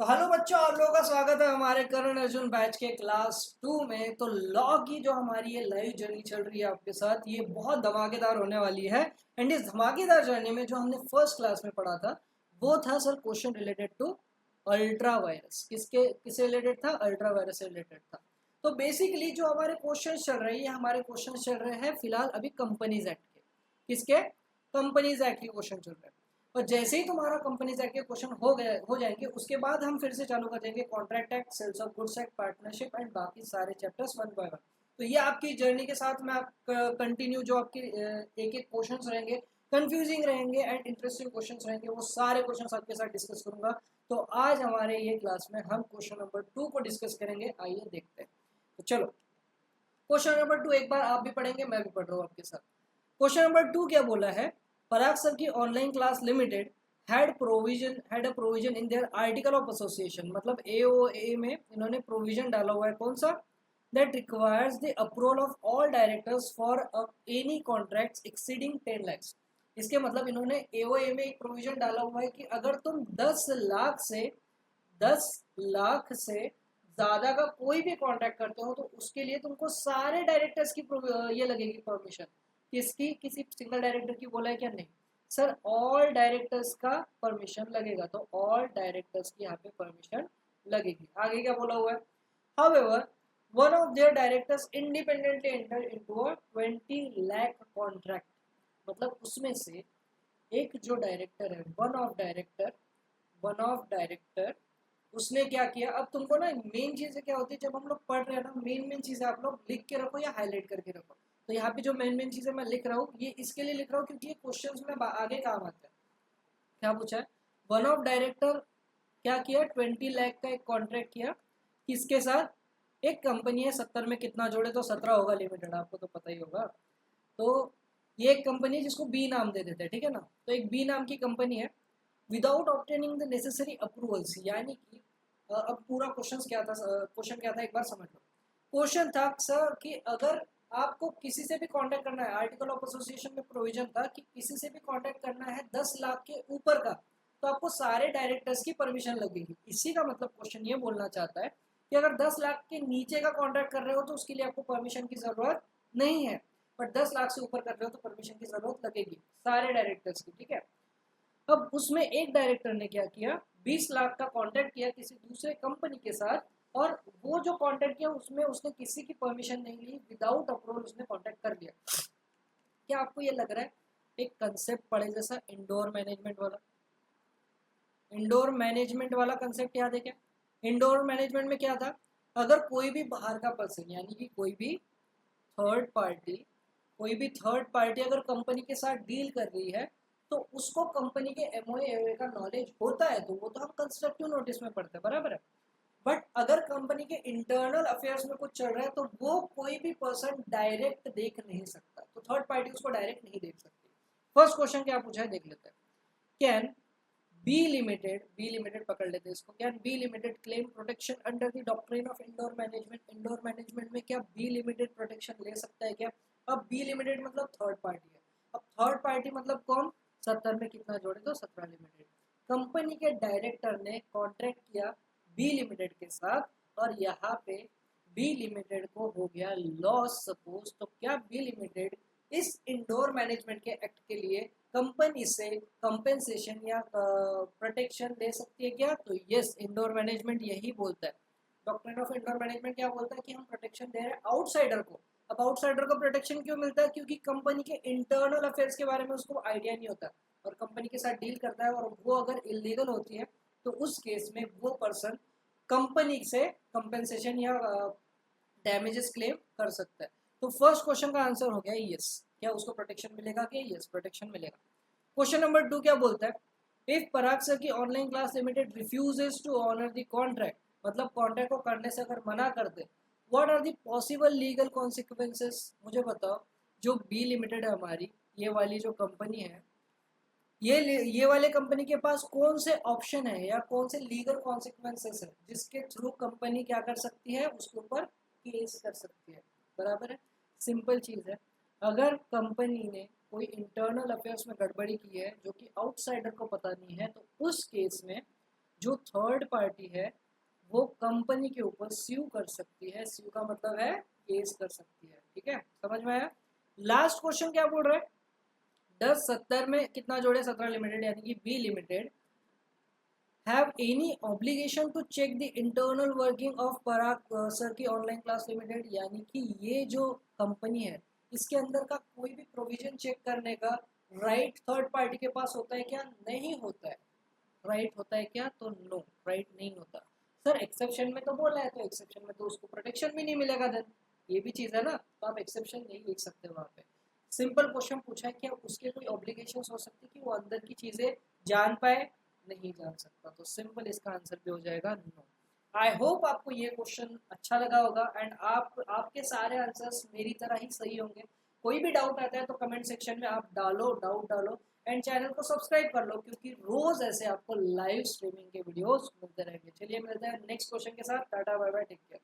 तो हेलो बच्चों, आप लोगों का स्वागत है हमारे करण अर्जुन बैच के क्लास 2 में। तो लॉ की जो हमारी ये लाइव जर्नी चल रही है आपके साथ, ये बहुत धमाकेदार होने वाली है। एंड इस धमाकेदार जर्नी में जो हमने फर्स्ट क्लास में पढ़ा था वो था sir question related to ultra vires. किससे रिलेटेड था? अल्ट्रा वायरस से रिलेटेड था। तो बेसिकली जो हमारे क्वेश्चन चल रहे हैं, ये हमारे क्वेश्चन चल रहे हैं फिलहाल अभी कंपनीज एक्ट के। किसके? कंपनीज एक्ट के क्वेश्चन चल रहे हैं। और जैसे ही तुम्हारा कंपनीज एक्ट के क्वेश्चन हो जाएंगे, उसके बाद हम फिर से चालू कर देंगे contract act, sales of goods act, partnership and बाकी सारे चैप्टर्स वन बाय वन। तो ये आपकी जर्नी के साथ में आप कंटिन्यू जो आपके एक एक क्वेश्चंस रहेंगे, कंफ्यूजिंग रहेंगे एंड इंटरेस्टिंग क्वेश्चंस रहेंगे, वो सारे क्वेश्चंस आपके साथ डिस्कस करूंगा। तो आज हमारे ये क्लास में हम क्वेश्चन नंबर 2 को डिस्कस करेंगे। आइए देखते हैं। तो चलो, क्वेश्चन नंबर 2 एक बार आप भी पढ़ेंगे, मैं भी पढ़ रहा हूँ आपके साथ। क्वेश्चन नंबर 2 क्या बोला है? पराग सर की online class limited had a provision in their article of association, मतलब AOA में इन्होंने प्रोविजन डाला हुआ है कौन सा? that requires the approval of all directors for any contracts exceeding 10 lakhs। इसके मतलब इन्होंने AOA में एक प्रोविजन डाला हुआ है कि अगर तुम 10 लाख से ज़्यादा का कोई भी कॉन्ट्रैक्ट करते हो तो उसके लिए तुमको सारे डायरेक्टर्स की ये लगेगी परमिशन। किसकी? किसी सिंगल डायरेक्टर की बोला है क्या? नहीं सर, ऑल डायरेक्टर्स का परमिशन लगेगा। तो ऑल डायरेक्टर्स की यहाँ पे परमिशन लगेगी। आगे क्या बोला हुआ है? However one of their directors independently enter into a 20 lakh contract, मतलब उसमें से एक जो डायरेक्टर है, वन ऑफ डायरेक्टर उसने क्या किया। अब तुमको ना मेन चीज़ें क्या होती है जब हम लोग पढ़ रहे हैं ना, मेन चीज़ें आप लोग लिख के रखो या हाईलाइट करके रखो। तो यहाँ पे जो मेन चीज़ें मैं लिख रहा हूँ, ये इसके लिए लिख रहा हूँ क्योंकि ये क्वेश्चंस में आगे काम आता है। क्या पूछा है? वन ऑफ डायरेक्टर क्या किया? 20 लाख का एक कॉन्ट्रैक्ट किया। किसके साथ? एक कंपनी है, 70 में कितना जोड़े तो 17 होगा लिमिटेड, आपको तो पता ही होगा। तो ये एक कंपनी जिसको बी नाम दे देते हैं, ठीक है ना। तो एक बी नाम की कंपनी है। Without obtaining the necessary approvals, यानी कि अब पूरा क्वेश्चन क्या था एक बार समझ लो। क्वेश्चन था सर कि अगर आपको किसी से भी कांटेक्ट करना है, आर्टिकल ऑफ एसोसिएशन में प्रोविजन था कि किसी से भी कांटेक्ट करना है 10 लाख के ऊपर का, तो आपको सारे डायरेक्टर्स की परमिशन लगेगी। इसी का मतलब क्वेश्चन ये बोलना चाहता है कि अगर 10 लाख के नीचे का कॉन्ट्रैक्ट कर रहे हो तो उसके लिए आपको परमिशन की जरूरत नहीं है, बट 10 लाख से ऊपर कर रहे हो तो परमिशन की जरूरत लगेगी सारे डायरेक्टर्स की, ठीक है। अब उसमें एक डायरेक्टर ने क्या किया? 20 लाख का कॉन्ट्रैक्ट किया किसी दूसरे कंपनी के साथ, और वो जो कॉन्ट्रैक्ट किया उसमें उसने किसी की परमिशन नहीं ली, विदाउट अप्रूवल उसने कॉन्ट्रैक्ट कर लिया। क्या आपको ये लग रहा है एक कंसेप्ट पढ़े जैसा इंडोर मैनेजमेंट वाला? इंडोर मैनेजमेंट वाला कंसेप्ट याद है क्या? इंडोर मैनेजमेंट में क्या था? अगर कोई भी बाहर का पर्सन, यानी कि थर्ड पार्टी कोई भी थर्ड पार्टी अगर कंपनी के साथ डील कर रही है तो उसको कंपनी के एमओए का नॉलेज होता है, तो वो तो हम कंस्ट्रक्टिव नोटिस में पढ़ते हैं, बराबर है। बट अगर कंपनी के इंटरनल अफेयर्स में कुछ चल रहा है तो वो कोई भी पर्सन डायरेक्ट देख नहीं सकता, तो थर्ड पार्टी उसको डायरेक्ट नहीं देख सकती। फर्स्ट क्वेश्चन क्या पूछा है देख लेते हैं। कैन बी लिमिटेड पकड़ लेते हैं इसको। Can be limited claim protection under the doctrine of indoor management? Indoor management में क्या बी लिमिटेड प्रोटेक्शन ले सकता है क्या? अब बी लिमिटेड मतलब थर्ड पार्टी है। अब थर्ड पार्टी मतलब कौन? 70 में कितना जोड़े तो 17 लिमिटेड। कंपनी के डायरेक्टर ने कॉन्ट्रैक्ट किया बी लिमिटेड के साथ, और यहाँ पे बी लिमिटेड को हो गया लॉस सपोज। तो क्या बी लिमिटेड इस इंडोर मैनेजमेंट के एक्ट के लिए कंपनी से कंपेंसेशन या प्रोटेक्शन ले सकती है क्या? तो यस, इंडोर मैनेजमेंट यही बोलता है। डॉक्ट्रिन ऑफ इंडोर मैनेजमेंट क्या बोलता है कि हम प्रोटेक्शन दे रहे हैं आउटसाइडर को। अब आउटसाइडर को प्रोटेक्शन क्यों मिलता है? क्योंकि कंपनी के इंटरनल अफेयर्स के बारे में उसको आइडिया नहीं होता और कंपनी के साथ डील करता है, और वो अगर इलीगल होती है तो उस केस में वो पर्सन कंपनी से कंपेंसेशन या डैमेजेस क्लेम कर सकता है। तो फर्स्ट क्वेश्चन का आंसर हो गया यस। क्या उसको प्रोटेक्शन मिलेगा? क्या? यस, प्रोटेक्शन मिलेगा। क्वेश्चन नंबर 2 क्या बोलता है? इफ पराग सर की online class limited refuses to honour the contract, मतलब कॉन्ट्रैक्ट को करने से अगर मना कर दे, what are the possible legal consequences? मुझे बताओ, जो बी लिमिटेड है हमारी, ये वाली जो कंपनी है, ये वाले कंपनी के पास कौन से ऑप्शन है या कौन से लीगल कॉन्सिक्वेंसेस है जिसके थ्रू कंपनी क्या कर सकती है? उसके ऊपर केस कर सकती है, बराबर है। सिंपल चीज़ है। अगर कंपनी ने कोई इंटरनल अफेयर्स में गड़बड़ी की है जो कि आउटसाइडर को पता नहीं है, तो उस केस में जो थर्ड पार्टी है वो कंपनी के ऊपर स्यू कर सकती है। स्यू का मतलब है केस कर सकती है। ठीक है, समझ में आया। लास्ट क्वेश्चन क्या बोल रहा है, 10-70 में कितना जोड़े, 17 लिमिटेड यानी कि B limited have any obligation to check the internal working of Parag sir की ऑनलाइन क्लास लिमिटेड, यानी कि ये जो कंपनी है इसके अंदर का कोई भी प्रोविजन चेक करने का राइट थर्ड पार्टी के पास होता है क्या? नहीं होता है। राइट होता है क्या? तो नो, राइट नहीं होता। सर एक्सेप्शन में तो बोला है, तो एक्सेप्शन में तो उसको प्रोटेक्शन भी नहीं मिलेगा देन, ये भी चीज़ है ना, तो आप एक्सेप्शन नहीं लिख सकते वहाँ पे। सिंपल क्वेश्चन पूछा है, क्या उसके कोई ऑब्लिगेशंस हो सकती है कि वो अंदर की चीज़ें जान पाए? नहीं जान सकता, तो सिंपल इसका आंसर भी हो जाएगा नो। आई होप आपको ये क्वेश्चन अच्छा लगा होगा एंड आपके सारे आंसर्स मेरी तरह ही सही होंगे। कोई भी डाउट आता है तो कमेंट सेक्शन में आप डालो, डाउट डालो एंड चैनल को सब्सक्राइब कर लो, क्योंकि रोज ऐसे आपको लाइव स्ट्रीमिंग के वीडियोस मिलते रहेंगे। चलिए मिलते हैं नेक्स्ट क्वेश्चन के साथ। Tata bye bye, take care.